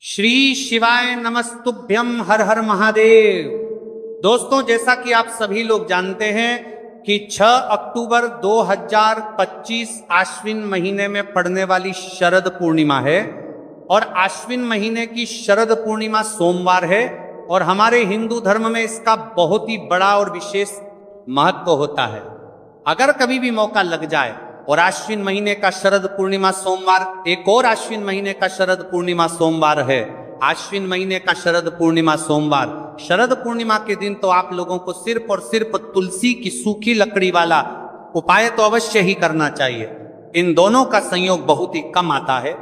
श्री शिवाय नमस्तुभ्यम हर हर महादेव। दोस्तों, जैसा कि आप सभी लोग जानते हैं कि 6 अक्टूबर 2025 आश्विन महीने में पड़ने वाली शरद पूर्णिमा है और आश्विन महीने की शरद पूर्णिमा सोमवार है और हमारे हिंदू धर्म में इसका बहुत ही बड़ा और विशेष महत्व होता है। अगर कभी भी मौका लग जाए और आश्विन महीने का शरद पूर्णिमा सोमवार, एक और आश्विन महीने का शरद पूर्णिमा सोमवार है, आश्विन महीने का शरद पूर्णिमा सोमवार, शरद पूर्णिमा के दिन तो आप लोगों को सिर्फ और सिर्फ तुलसी की सूखी लकड़ी वाला उपाय तो अवश्य ही करना चाहिए। इन दोनों का संयोग बहुत ही कम आता है।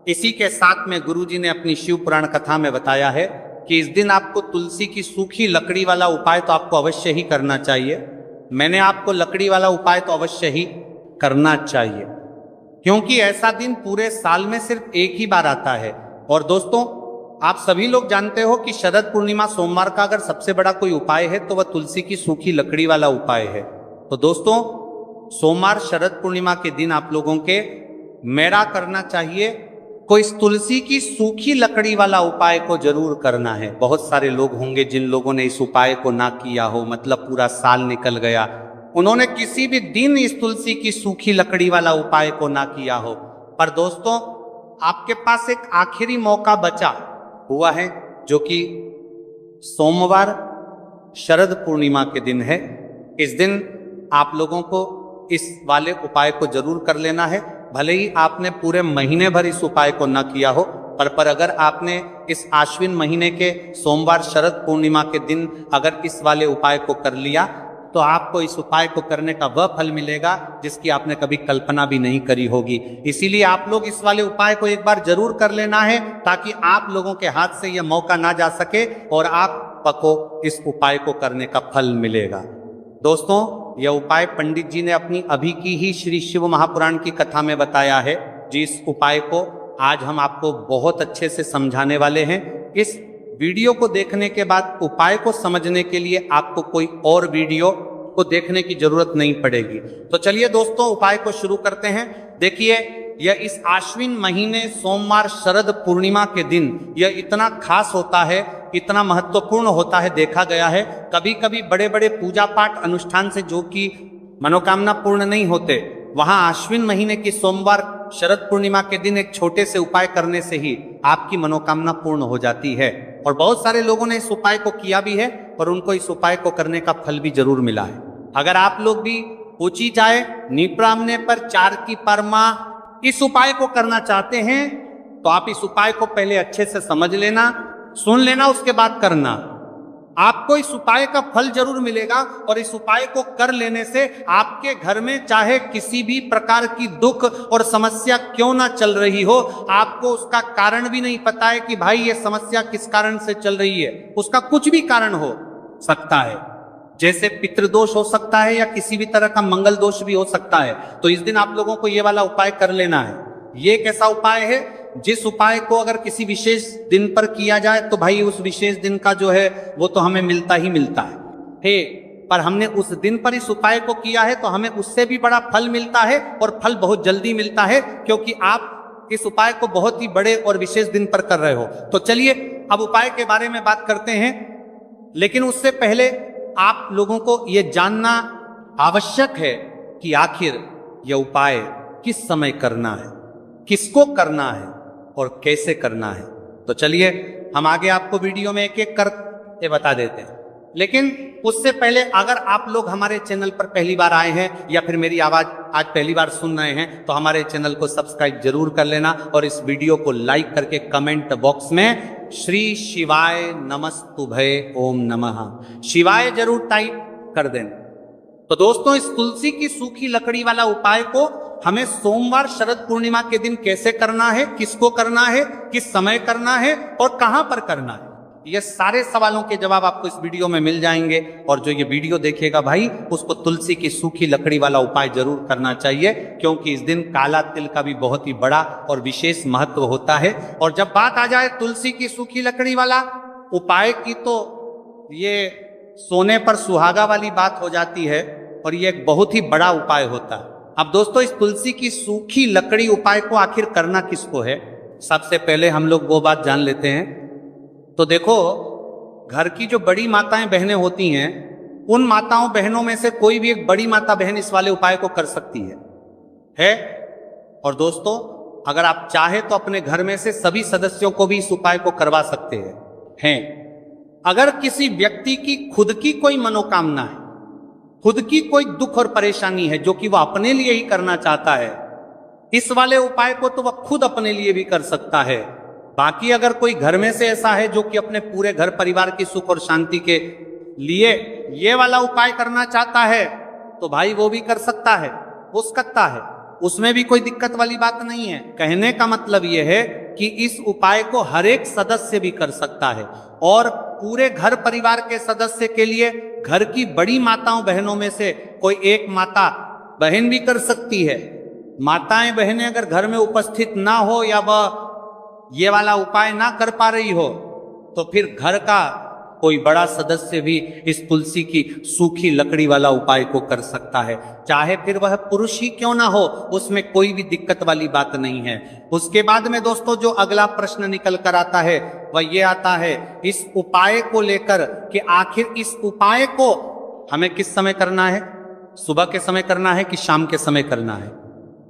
इसी के साथ में गुरुजी ने अपनी शिव पुराण कथा में बताया है कि इस दिन आपको तुलसी की सूखी लकड़ी वाला उपाय तो आपको अवश्य ही करना चाहिए। मैंने आपको लकड़ी वाला उपाय तो अवश्य ही करना चाहिए, क्योंकि ऐसा दिन पूरे साल में सिर्फ एक ही बार आता है। और दोस्तों, आप सभी लोग जानते हो कि शरद पूर्णिमा सोमवार का अगर सबसे बड़ा कोई उपाय है तो वह तुलसी की सूखी लकड़ी वाला उपाय है। तो दोस्तों, सोमवार शरद पूर्णिमा के दिन आप लोगों के मेरा करना चाहिए को इस तुलसी की सूखी लकड़ी वाला उपाय को जरूर करना है। बहुत सारे लोग होंगे जिन लोगों ने इस उपाय को ना किया हो, मतलब पूरा साल निकल गया, उन्होंने किसी भी दिन इस तुलसी की सूखी लकड़ी वाला उपाय को ना किया हो। पर दोस्तों, आपके पास एक आखिरी मौका बचा हुआ है, जो कि सोमवार शरद पूर्णिमा के दिन है। इस दिन आप लोगों को इस वाले उपाय को जरूर कर लेना है। भले ही आपने पूरे महीने भर इस उपाय को ना किया हो, पर अगर आपने इस आश्विन महीने के सोमवार शरद पूर्णिमा के दिन अगर इस वाले उपाय को कर लिया तो आपको इस उपाय को करने का वह फल मिलेगा जिसकी आपने कभी कल्पना भी नहीं करी होगी। इसीलिए आप लोग इस वाले उपाय को एक बार जरूर कर लेना है, ताकि आप लोगों के हाथ से यह मौका ना जा सके और आपको इस उपाय को करने का फल मिलेगा। दोस्तों, यह उपाय पंडित जी ने अपनी अभी की ही श्री शिव महापुराण की कथा में बताया है। जिस उपाय को आज हम आपको बहुत अच्छे से समझाने वाले हैं। इस वीडियो को देखने के बाद उपाय को समझने के लिए आपको कोई और वीडियो को देखने की जरूरत नहीं पड़ेगी। तो चलिए दोस्तों, उपाय को शुरू करते हैं। देखिए, यह इस आश्विन महीने सोमवार शरद पूर्णिमा के दिन यह इतना खास होता है, इतना महत्वपूर्ण होता है। देखा गया है कभी कभी बड़े बड़े पूजा पाठ अनुष्ठान से जो कि मनोकामना पूर्ण नहीं होते, वहां आश्विन महीने की सोमवार शरद पूर्णिमा के दिन एक छोटे से उपाय करने से ही आपकी मनोकामना पूर्ण हो जाती है। और बहुत सारे लोगों ने इस उपाय को किया भी है और उनको इस उपाय को करने का फल भी जरूर मिला है। अगर आप लोग भी पूछी जाए निप्रामने पर 4 की परमा इस उपाय को करना चाहते हैं तो आप इस उपाय को पहले अच्छे से समझ लेना, सुन लेना, उसके बाद करना। आपको इस उपाय का फल जरूर मिलेगा और इस उपाय को कर लेने से आपके घर में चाहे किसी भी प्रकार की दुख और समस्या क्यों ना चल रही हो, आपको उसका कारण भी नहीं पता है कि भाई ये समस्या किस कारण से चल रही है। उसका कुछ भी कारण हो सकता है, जैसे पितृदोष हो सकता है या किसी भी तरह का मंगल दोष भी हो सकता है। तो इस दिन आप लोगों को ये वाला उपाय कर लेना है। ये एक ऐसा उपाय है जिस उपाय को अगर किसी विशेष दिन पर किया जाए तो भाई उस विशेष दिन का जो है वो तो हमें मिलता ही मिलता है। पर हमने उस दिन पर इस उपाय को किया है तो हमें उससे भी बड़ा फल मिलता है और फल बहुत जल्दी मिलता है, क्योंकि आप इस उपाय को बहुत ही बड़े और विशेष दिन पर कर रहे हो। तो चलिए अब उपाय के बारे में बात करते हैं, लेकिन उससे पहले आप लोगों को यह जानना आवश्यक है कि आखिर यह उपाय किस समय करना है, किसको करना है और कैसे करना है। तो चलिए हम आगे आपको वीडियो में एक एक करके बता देते हैं। लेकिन उससे पहले अगर आप लोग हमारे चैनल पर पहली बार आए हैं या फिर मेरी आवाज आज पहली बार सुन रहे हैं तो हमारे चैनल को सब्सक्राइब जरूर कर लेना और इस वीडियो को लाइक करके कमेंट बॉक्स में श्री शिवाय नमस्तुभय ओम नमः शिवाय जरूर टाइप कर देना। तो दोस्तों, इस तुलसी की सूखी लकड़ी वाला उपाय को हमें सोमवार शरद पूर्णिमा के दिन कैसे करना है, किसको करना है, किस समय करना है और कहां पर करना है, ये सारे सवालों के जवाब आपको इस वीडियो में मिल जाएंगे। और जो ये वीडियो देखेगा भाई, उसको तुलसी की सूखी लकड़ी वाला उपाय जरूर करना चाहिए, क्योंकि इस दिन काला तिल का भी बहुत ही बड़ा और विशेष महत्व होता है। और जब बात आ जाए तुलसी की सूखी लकड़ी वाला उपाय की, तो ये सोने पर सुहागा वाली बात हो जाती है और ये एक बहुत ही बड़ा उपाय होता है। अब दोस्तों, इस तुलसी की सूखी लकड़ी उपाय को आखिर करना किसको है, सबसे पहले हम लोग वो बात जान लेते हैं। तो देखो, घर की जो बड़ी माताएं बहनें होती हैं, उन माताओं बहनों में से कोई भी एक बड़ी माता बहन इस वाले उपाय को कर सकती है। और दोस्तों, अगर आप चाहे तो अपने घर में से सभी सदस्यों को भी इस उपाय को करवा सकते हैं। अगर किसी व्यक्ति की खुद की कोई मनोकामना है, खुद की कोई दुख और परेशानी है जो कि वह अपने लिए ही करना चाहता है, इस वाले उपाय को तो वह खुद अपने लिए भी कर सकता है। बाकी अगर कोई घर में से ऐसा है जो कि अपने पूरे घर परिवार की सुख और शांति के लिए ये वाला उपाय करना चाहता है, तो भाई वो भी कर सकता है, हो सकता है, उसमें भी कोई दिक्कत वाली बात नहीं है। कहने का मतलब यह है कि इस उपाय को हर एक सदस्य भी कर सकता है, और पूरे घर परिवार के सदस्य के लिए घर की बड़ी माताओं बहनों में से कोई एक माता बहन भी कर सकती है। माताएं बहनें अगर घर में उपस्थित ना हो या वह ये वाला उपाय ना कर पा रही हो, तो फिर घर का कोई बड़ा सदस्य भी इस तुलसी की सूखी लकड़ी वाला उपाय को कर सकता है, चाहे फिर वह पुरुष ही क्यों ना हो, उसमें कोई भी दिक्कत वाली बात नहीं है। उसके बाद में दोस्तों जो अगला प्रश्न निकल कर आता है वह ये आता है इस उपाय को लेकर कि आखिर इस उपाय को हमें किस समय करना है, सुबह के समय करना है कि शाम के समय करना है।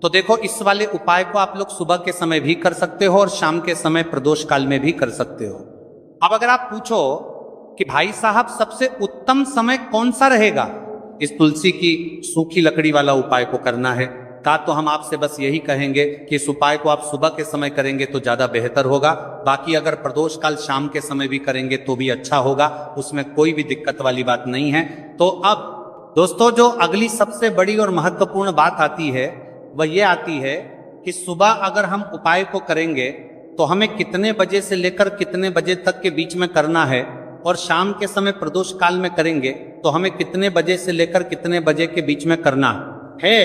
तो देखो, इस वाले उपाय को आप लोग सुबह के समय भी कर सकते हो और शाम के समय प्रदोष काल में भी कर सकते हो। अब अगर आप पूछो कि भाई साहब सबसे उत्तम समय कौन सा रहेगा इस तुलसी की सूखी लकड़ी वाला उपाय को करना है, तो हम आपसे बस यही कहेंगे कि इस उपाय को आप सुबह के समय करेंगे तो ज्यादा बेहतर होगा। बाकी अगर प्रदोष काल शाम के समय भी करेंगे तो भी अच्छा होगा, उसमें कोई भी दिक्कत वाली बात नहीं है। तो अब दोस्तों जो अगली सबसे बड़ी और महत्वपूर्ण बात आती है वह ये आती है कि सुबह अगर हम उपाय को करेंगे तो हमें कितने बजे से लेकर कितने बजे तक के बीच में करना है, और शाम के समय प्रदोष काल में करेंगे तो हमें कितने बजे से लेकर कितने बजे के बीच में करना है।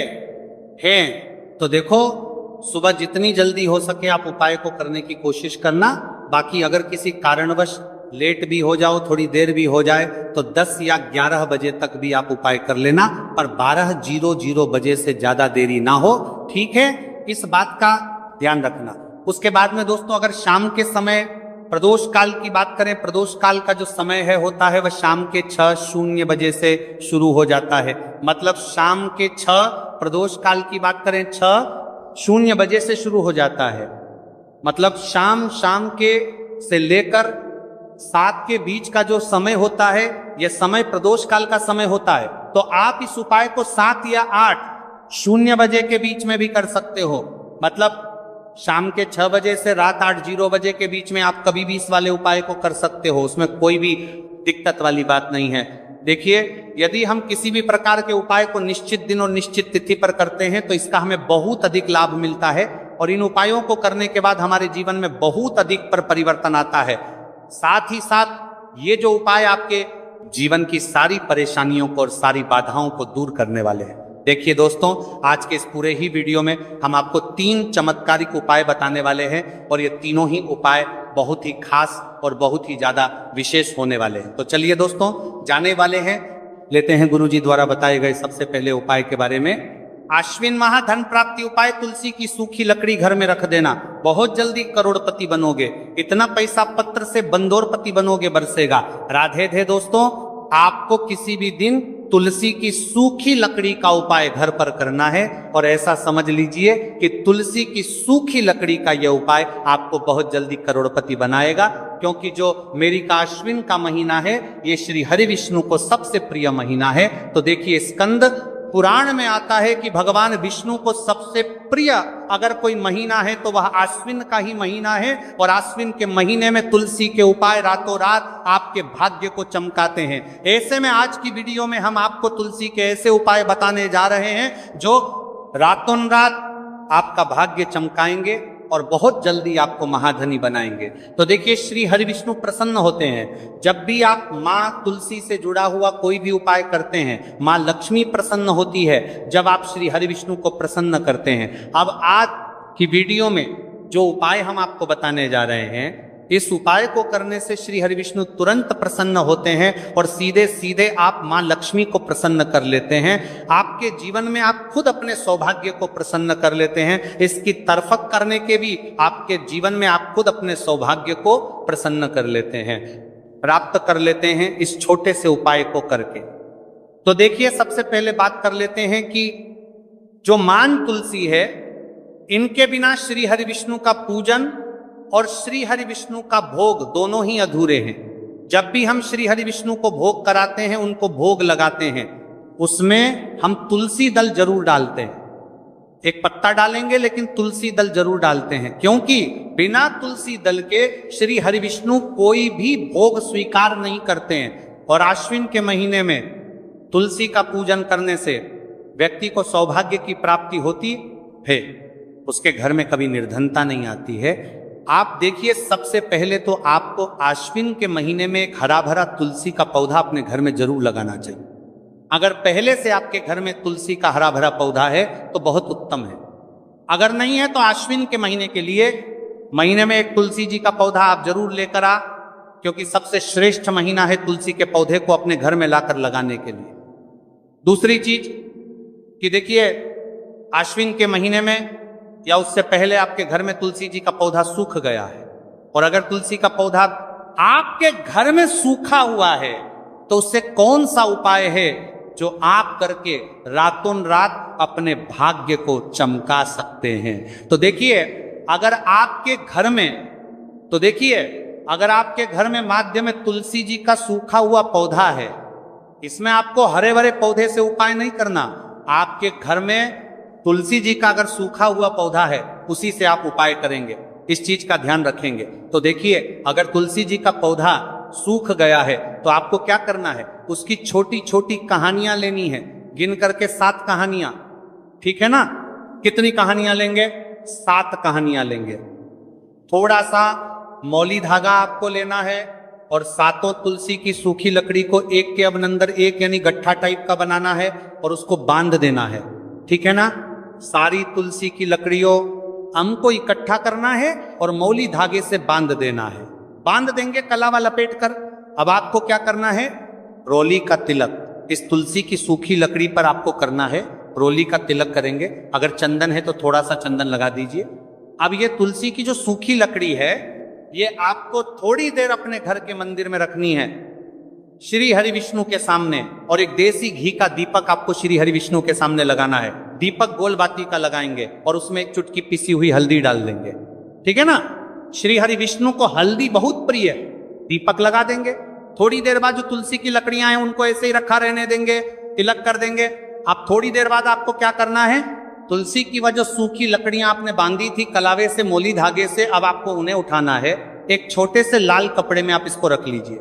तो देखो, सुबह जितनी जल्दी हो सके आप उपाय को करने की कोशिश करना। बाकी अगर किसी कारणवश लेट भी हो जाओ, थोड़ी देर भी हो जाए, तो 10 या 11 बजे तक भी आप उपाय कर लेना, पर 12:00 बजे से ज्यादा देरी ना हो, ठीक है? इस बात का ध्यान रखना। उसके बाद में दोस्तों अगर शाम के समय प्रदोष काल की बात करें, प्रदोष काल का जो समय है होता है वह शाम के 6:00 बजे से शुरू हो जाता है। मतलब शाम के 6 प्रदोष काल की बात करें 6:00 बजे से शुरू हो जाता है। मतलब शाम के से लेकर 7 के बीच का जो समय होता है यह समय प्रदोष काल का समय होता है। तो आप इस उपाय को 7 या 8:00 बजे के बीच में भी कर सकते हो। मतलब शाम के 6 बजे से रात 8:00 बजे के बीच में आप कभी भी इस वाले उपाय को कर सकते हो, उसमें कोई भी दिक्कत वाली बात नहीं है। देखिए, यदि हम किसी भी प्रकार के उपाय को निश्चित दिन और निश्चित तिथि पर करते हैं तो इसका हमें बहुत अधिक लाभ मिलता है, और इन उपायों को करने के बाद हमारे जीवन में बहुत अधिक परिवर्तन आता है। साथ ही साथ ये जो उपाय आपके जीवन की सारी परेशानियों को और सारी बाधाओं को दूर करने वाले हैं। देखिए दोस्तों, आज के इस पूरे ही वीडियो में हम आपको 3 चमत्कारिक उपाय बताने वाले हैं, और ये तीनों ही उपाय बहुत ही खास और बहुत ही ज्यादा विशेष होने वाले हैं। तो चलिए दोस्तों, जाने वाले हैं, लेते हैं गुरुजी द्वारा बताए गए सबसे पहले उपाय के बारे में। आश्विन माह धन प्राप्ति उपाय, तुलसी की सूखी लकड़ी घर में रख देना, बहुत जल्दी करोड़पति बनोगे। इतना पैसा पत्र से बंदोरपति बनोगे, बरसेगा। राधे थे दोस्तों, आपको किसी भी दिन तुलसी की सूखी लकड़ी का उपाय घर पर करना है, और ऐसा समझ लीजिए कि तुलसी की सूखी लकड़ी का यह उपाय आपको बहुत जल्दी करोड़पति बनाएगा। क्योंकि जो मेरी का अश्विन का महीना है ये श्री हरि विष्णु को सबसे प्रिय महीना है। तो देखिए, स्कंद पुराण में आता है कि भगवान विष्णु को सबसे प्रिय अगर कोई महीना है तो वह आश्विन का ही महीना है, और आश्विन के महीने में तुलसी के उपाय रातों रात आपके भाग्य को चमकाते हैं। ऐसे में आज की वीडियो में हम आपको तुलसी के ऐसे उपाय बताने जा रहे हैं जो रातों रात आपका भाग्य चमकाएंगे और बहुत जल्दी आपको महाधनी बनाएंगे। तो देखिए, श्री हरि विष्णु प्रसन्न होते हैं जब भी आप माँ तुलसी से जुड़ा हुआ कोई भी उपाय करते हैं। माँ लक्ष्मी प्रसन्न होती है जब आप श्री हरि विष्णु को प्रसन्न करते हैं। अब आज की वीडियो में जो उपाय हम आपको बताने जा रहे हैं इस उपाय को करने से श्री हरि विष्णु तुरंत प्रसन्न होते हैं और सीधे सीधे आप मां लक्ष्मी को प्रसन्न कर लेते हैं। आपके जीवन में आप खुद अपने सौभाग्य को प्रसन्न कर लेते हैं। इसकी तरफक करने के भी आपके जीवन में आप खुद अपने सौभाग्य को प्रसन्न कर लेते हैं, प्राप्त कर लेते हैं इस छोटे से उपाय को करके। तो देखिए, सबसे पहले बात कर लेते हैं कि जो मान तुलसी है, इनके बिना श्री हरि विष्णु का पूजन और श्री हरि विष्णु का भोग दोनों ही अधूरे हैं। जब भी हम श्री हरि विष्णु को भोग कराते हैं, उनको भोग लगाते हैं, उसमें हम तुलसी दल जरूर डालते हैं। एक पत्ता डालेंगे लेकिन तुलसी दल जरूर डालते हैं, क्योंकि बिना तुलसी दल के श्री हरि विष्णु कोई भी भोग स्वीकार नहीं करते हैं। और आश्विन के महीने में तुलसी का पूजन करने से व्यक्ति को सौभाग्य की प्राप्ति होती है, उसके घर में कभी निर्धनता नहीं आती है। आप देखिए, सबसे पहले तो आपको आश्विन के महीने में एक हरा भरा तुलसी का पौधा अपने घर में जरूर लगाना चाहिए। अगर पहले से आपके घर में तुलसी का हरा भरा पौधा है तो बहुत उत्तम है। अगर नहीं है तो आश्विन के महीने के लिए महीने में एक तुलसी जी का पौधा आप जरूर लेकर आ, क्योंकि सबसे श्रेष्ठ महीना है तुलसी के पौधे को अपने घर में लाकर लगाने के लिए। दूसरी चीज कि देखिए, आश्विन के महीने में या उससे पहले आपके घर में तुलसी जी का पौधा सूख गया है, और अगर तुलसी का पौधा आपके घर में सूखा हुआ है तो उससे कौन सा उपाय है जो आप करके रातों रात अपने भाग्य को चमका सकते हैं। तो देखिए, अगर आपके घर में माध्य में तुलसी जी का सूखा हुआ पौधा है, इसमें आपको हरे भरे पौधे से उपाय नहीं करना। आपके घर में तुलसी जी का अगर सूखा हुआ पौधा है, उसी से आप उपाय करेंगे, इस चीज का ध्यान रखेंगे। तो देखिए, अगर तुलसी जी का पौधा सूख गया है तो आपको क्या करना है, उसकी छोटी छोटी कहानियां लेनी है, गिन करके 7 कहानियां, ठीक है ना। कितनी कहानियां लेंगे? 7 कहानियां लेंगे। थोड़ा सा मौली धागा आपको लेना है और 7 तुलसी की सूखी लकड़ी को एक के अंदर एक यानी गट्ठा टाइप का बनाना है और उसको बांध देना है, ठीक है ना। सारी तुलसी की लकड़ियों हमको इकट्ठा करना है और मौली धागे से बांध देना है। बांध देंगे कलावा लपेट कर। अब आपको क्या करना है, रोली का तिलक इस तुलसी की सूखी लकड़ी पर आपको करना है। रोली का तिलक करेंगे। अगर चंदन है तो थोड़ा सा चंदन लगा दीजिए। अब ये तुलसी की जो सूखी लकड़ी है, ये आपको थोड़ी देर अपने घर के मंदिर में रखनी है श्री हरि विष्णु के सामने, और एक देसी घी का दीपक आपको श्री हरि विष्णु के सामने लगाना है। दीपक गोल बाती का लगाएंगे और उसमें एक चुटकी पिसी हुई हल्दी डाल देंगे, ठीक है ना। श्री हरि विष्णु को हल्दी बहुत प्रिय है। दीपक लगा देंगे। थोड़ी देर बाद जो तुलसी की लकड़ियां हैं उनको ऐसे ही रखा रहने देंगे, तिलक कर देंगे। अब थोड़ी देर बाद आपको क्या करना है, तुलसी की वह जो सूखी लकड़ियां आपने बांधी थी कलावे से, मोली धागे से, अब आपको उन्हें उठाना है। एक छोटे से लाल कपड़े में आप इसको रख लीजिए,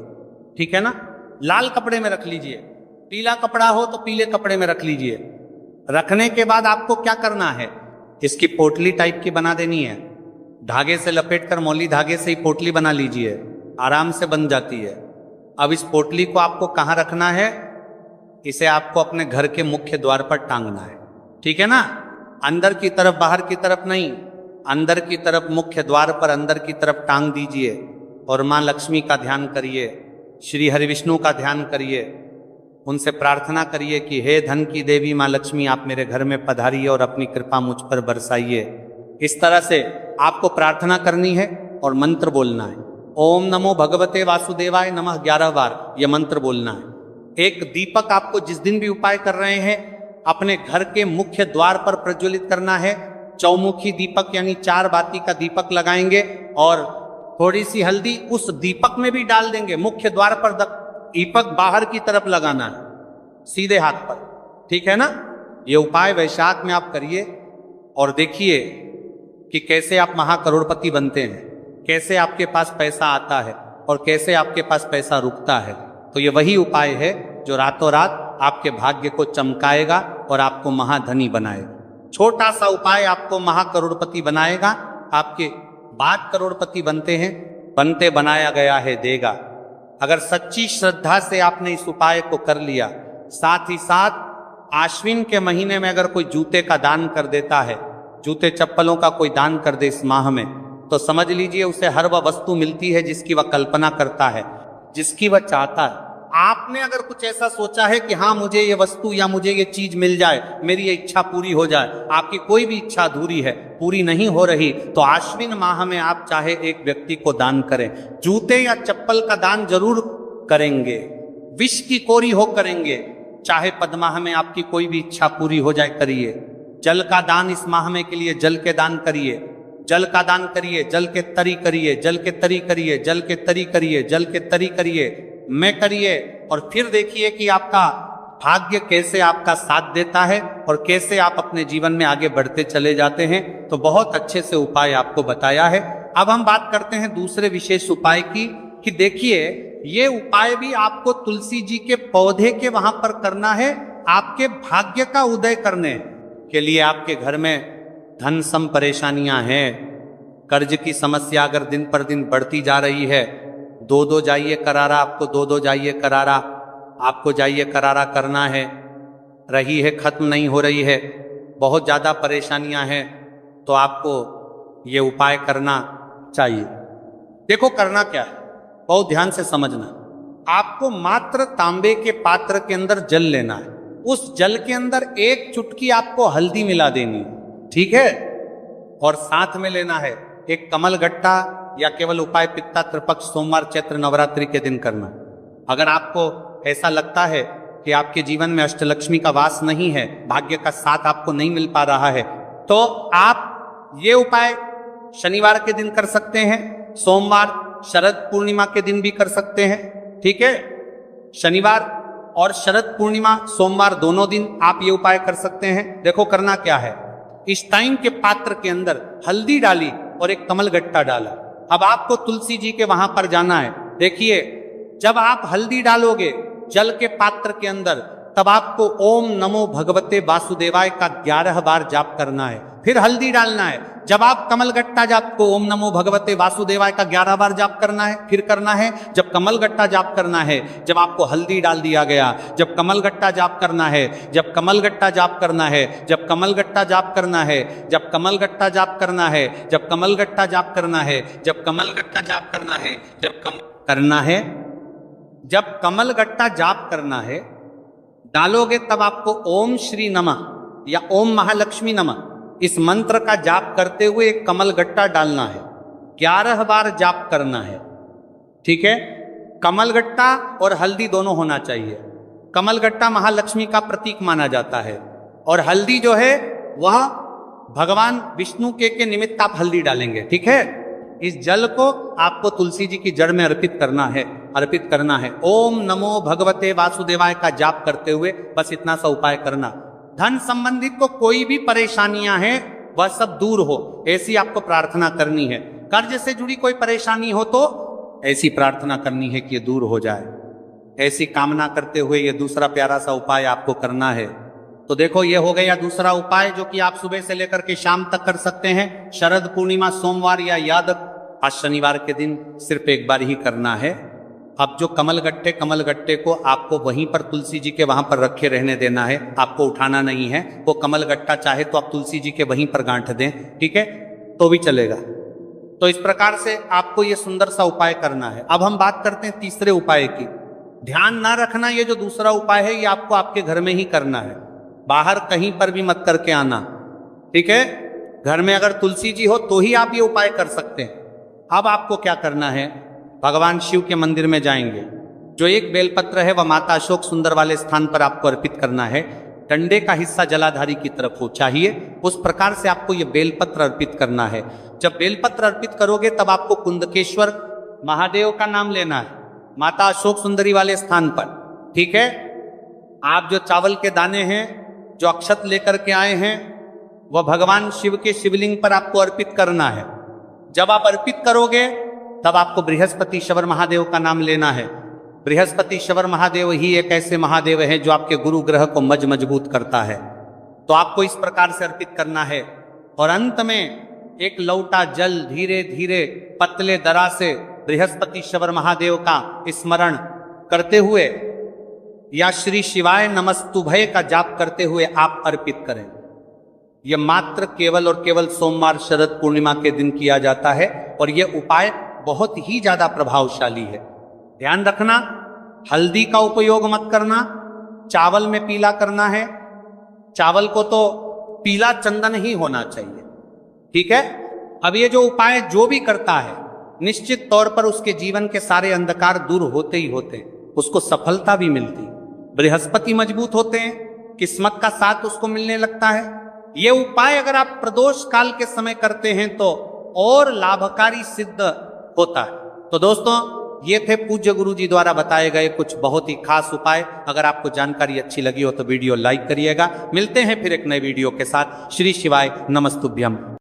ठीक है ना। लाल कपड़े में रख लीजिए, पीला कपड़ा हो तो पीले कपड़े में रख लीजिए। रखने के बाद आपको क्या करना है, इसकी पोटली टाइप की बना देनी है। धागे से लपेटकर, मौली धागे से ही पोटली बना लीजिए, आराम से बन जाती है। अब इस पोटली को आपको कहाँ रखना है, इसे आपको अपने घर के मुख्य द्वार पर टांगना है, ठीक है ना। अंदर की तरफ, बाहर की तरफ नहीं, अंदर की तरफ मुख्य द्वार पर अंदर की तरफ टांग दीजिए और माँ लक्ष्मी का ध्यान करिए, श्री हरि विष्णु का ध्यान करिए। उनसे प्रार्थना करिए कि हे धन की देवी माँ लक्ष्मी, आप मेरे घर में पधारिए और अपनी कृपा मुझ पर बरसाइए। इस तरह से आपको प्रार्थना करनी है और मंत्र बोलना है। ओम नमो भगवते वासुदेवाय नमः 11 बार यह मंत्र बोलना है। एक दीपक आपको जिस दिन भी उपाय कर रहे हैं अपने घर के मुख्य द्वार पर प्रज्वलित करना है। चौमुखी दीपक यानी 4 बाती का दीपक लगाएंगे और थोड़ी सी हल्दी उस दीपक में भी डाल देंगे। मुख्य द्वार पर दीपक बाहर की तरफ लगाना है, सीधे हाथ पर, ठीक है ना। ये उपाय वैशाख में आप करिए और देखिए कि कैसे आप महाकरोड़पति बनते हैं, कैसे आपके पास पैसा आता है और कैसे आपके पास पैसा रुकता है। तो ये वही उपाय है जो रातों रात आपके भाग्य को चमकाएगा और आपको महाधनी बनाएगा। छोटा सा उपाय आपको महाकरोड़पति बनाएगा। आपके बाद करोड़पति बनते हैं, बनते बनाया गया है देगा। अगर सच्ची श्रद्धा से आपने इस उपाय को कर लिया, साथ ही साथ आश्विन के महीने में अगर कोई जूते का दान कर देता है, जूते चप्पलों का कोई दान कर दे इस माह में, तो समझ लीजिए उसे हर वह वस्तु मिलती है जिसकी वह कल्पना करता है, जिसकी वह चाहता है। आपने अगर कुछ ऐसा सोचा है कि हाँ मुझे ये वस्तु या मुझे ये चीज मिल जाए, मेरी ये इच्छा पूरी हो जाए, आपकी कोई भी इच्छा अधूरी है, पूरी नहीं हो रही, तो आश्विन माह में आप चाहे एक व्यक्ति को दान करें, जूते या चप्पल का दान जरूर करेंगे, विष की कोरी हो करेंगे, चाहे पद माह में आपकी कोई भी इच्छा पूरी हो जाए करिए। जल का दान इस माह में के लिए जल के दान करिए, जल का दान करिए, जल के तरी करिए, जल के तरी करिए, जल के तरी करिए, जल के तरी करिए, मैं करिए, और फिर देखिए कि आपका भाग्य कैसे आपका साथ देता है और कैसे आप अपने जीवन में आगे बढ़ते चले जाते हैं। तो बहुत अच्छे से उपाय आपको बताया है। अब हम बात करते हैं दूसरे विशेष उपाय की, कि देखिए ये उपाय भी आपको तुलसी जी के पौधे के वहां पर करना है, आपके भाग्य का उदय करने के लिए। आपके घर में धन सम परेशानियां हैं, कर्ज की समस्या अगर दिन पर दिन बढ़ती जा रही है, दो जाइए करारा, आपको दो जाइए करारा, आपको जाइए करारा करना है, रही है खत्म नहीं हो रही है, बहुत ज़्यादा परेशानियां हैं, तो आपको ये उपाय करना चाहिए। देखो करना क्या है, बहुत ध्यान से समझना। आपको मात्र तांबे के पात्र के अंदर जल लेना है, उस जल के अंदर एक चुटकी आपको हल्दी मिला देनी है, ठीक है, और साथ में लेना है एक कमल गट्टा, या केवल उपाय पित्ता त्रिपक्ष सोमवार चैत्र नवरात्रि के दिन करना। अगर आपको ऐसा लगता है कि आपके जीवन में अष्टलक्ष्मी का वास नहीं है, भाग्य का साथ आपको नहीं मिल पा रहा है, तो आप ये उपाय शनिवार के दिन कर सकते हैं, सोमवार शरद पूर्णिमा के दिन भी कर सकते हैं, ठीक है। शनिवार और शरद पूर्णिमा सोमवार दोनों दिन आप ये उपाय कर सकते हैं। देखो करना क्या है, इस टाइम के पात्र के अंदर हल्दी डाली और एक कमल गट्टा डाला। अब आपको तुलसी जी के वहां पर जाना है। देखिए जब आप हल्दी डालोगे जल के पात्र के अंदर, तब आपको ओम नमो भगवते वासुदेवाय का 11 बार जाप करना है, फिर हल्दी डालना है। जब आप कमल गट्टा जाप को ओम नमो भगवते वासुदेवाय का 11 बार जाप करना है, फिर करना है। जब कमल गट्टा जाप करना है, जब आपको हल्दी डाल दिया गया, जब कमल गट्टा जाप करना है, जब कमल गट्टा जाप करना है, जब कमल गट्टा जाप करना है, जब कमल गट्टा जाप करना है, जब कमल गट्टा जाप करना है, जब कमल गट्टा जाप करना है, जब करना है, जब कमल गट्टा जाप करना है डालोगे, तब आपको ओम श्री नमः या ओम महालक्ष्मी नमः इस मंत्र का जाप करते हुए एक कमल गट्टा डालना है, 11 बार जाप करना है, ठीक है। कमल गट्टा और हल्दी दोनों होना चाहिए। कमल गट्टा महालक्ष्मी का प्रतीक माना जाता है, और हल्दी जो है वह भगवान विष्णु के निमित्त आप हल्दी डालेंगे, ठीक है। इस जल को आपको तुलसी जी की जड़ में अर्पित करना है, अर्पित करना है। ओम नमो भगवते वासुदेवाय का जाप करते हुए बस इतना सा उपाय करना। धन संबंधित को कोई भी परेशानियां हैं वह सब दूर हो, ऐसी आपको प्रार्थना करनी है। कर्ज से जुड़ी कोई परेशानी हो तो ऐसी प्रार्थना करनी है कि ये दूर हो जाए, ऐसी कामना करते हुए ये दूसरा प्यारा सा उपाय आपको करना है। तो देखो ये हो गया दूसरा उपाय, जो कि आप सुबह से लेकर के शाम तक कर सकते हैं। शरद पूर्णिमा सोमवार या याद आज शनिवार के दिन सिर्फ एक बार ही करना है। अब जो कमल गट्टे को आपको वहीं पर तुलसी जी के वहां पर रखे रहने देना है, आपको उठाना नहीं है। वो कमल गट्टा चाहे तो आप तुलसी जी के वहीं पर गांठ दें, ठीक है, तो भी चलेगा। तो इस प्रकार से आपको ये सुंदर सा उपाय करना है। अब हम बात करते हैं तीसरे उपाय की। ध्यान ना रखना, ये जो दूसरा उपाय है ये आपको आपके घर में ही करना है, बाहर कहीं पर भी मत करके आना, ठीक है। घर में अगर तुलसी जी हो तो ही आप ये उपाय कर सकते हैं। अब आपको क्या करना है, भगवान शिव के मंदिर में जाएंगे, जो एक बेलपत्र है वह माता अशोक सुंदर वाले स्थान पर आपको अर्पित करना है। डंडे का हिस्सा जलाधारी की तरफ हो चाहिए, उस प्रकार से आपको ये बेलपत्र अर्पित करना है। जब बेलपत्र अर्पित करोगे तब आपको कुंदकेश्वर महादेव का नाम लेना है, माता अशोक सुंदरी वाले स्थान पर, ठीक है। आप जो चावल के दाने हैं, जो अक्षत लेकर के आए हैं, वह भगवान शिव के शिवलिंग पर आपको अर्पित करना है। जब आप अर्पित करोगे तब आपको बृहस्पति शवर महादेव का नाम लेना है। बृहस्पति शवर महादेव ही एक ऐसे महादेव हैं जो आपके गुरु ग्रह को मजबूत करता है। तो आपको इस प्रकार से अर्पित करना है। और अंत में एक लौटा जल धीरे धीरे पतले दरा से बृहस्पति शवर महादेव का स्मरण करते हुए या श्री शिवाय नमस्तुभय का जाप करते हुए आप अर्पित करें। यह मात्र केवल और केवल सोमवार शरद पूर्णिमा के दिन किया जाता है और यह उपाय बहुत ही ज्यादा प्रभावशाली है। ध्यान रखना, हल्दी का उपयोग मत करना, चावल में पीला करना है। चावल को तो पीला चंदन ही होना चाहिए, ठीक है। अब ये जो उपाय जो भी करता है, निश्चित तौर पर उसके जीवन के सारे अंधकार दूर होते ही होते हैं, उसको सफलता भी मिलती, बृहस्पति मजबूत होते हैं, किस्मत का साथ उसको मिलने लगता है। ये उपाय अगर आप प्रदोष काल के समय करते हैं तो और लाभकारी सिद्ध होता है। तो दोस्तों, ये थे पूज्य गुरु जी द्वारा बताए गए कुछ बहुत ही खास उपाय। अगर आपको जानकारी अच्छी लगी हो तो वीडियो लाइक करिएगा। मिलते हैं फिर एक नए वीडियो के साथ। श्री शिवाय नमस्तुभ्यम।